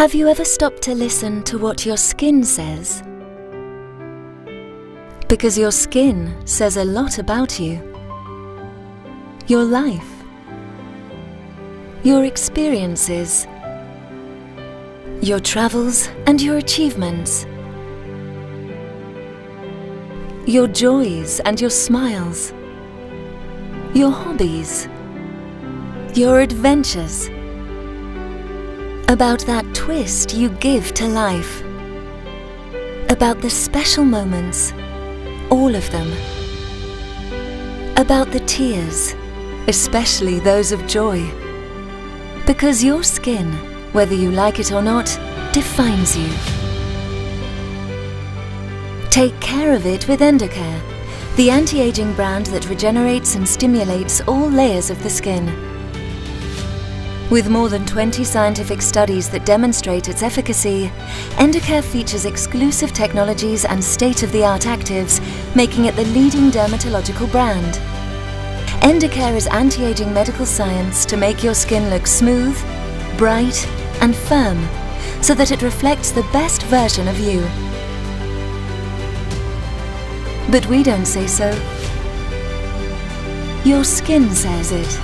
Have you ever stopped to listen to what your skin says? Because your skin says a lot about you. Your life. Your experiences. Your travels and your achievements. Your joys and your smiles. Your hobbies. Your adventures. About that twist you give to life. About the special moments, all of them. About the tears, especially those of joy. Because your skin, whether you like it or not, defines you. Take care of it with Endocare, the anti-aging brand that regenerates and stimulates all layers of the skin. With more than 20 scientific studies that demonstrate its efficacy, Endocare features exclusive technologies and state-of-the-art actives, making it the leading dermatological brand. Endocare is anti-aging medical science to make your skin look smooth, bright, and firm, so that it reflects the best version of you. But we don't say so. Your skin says it.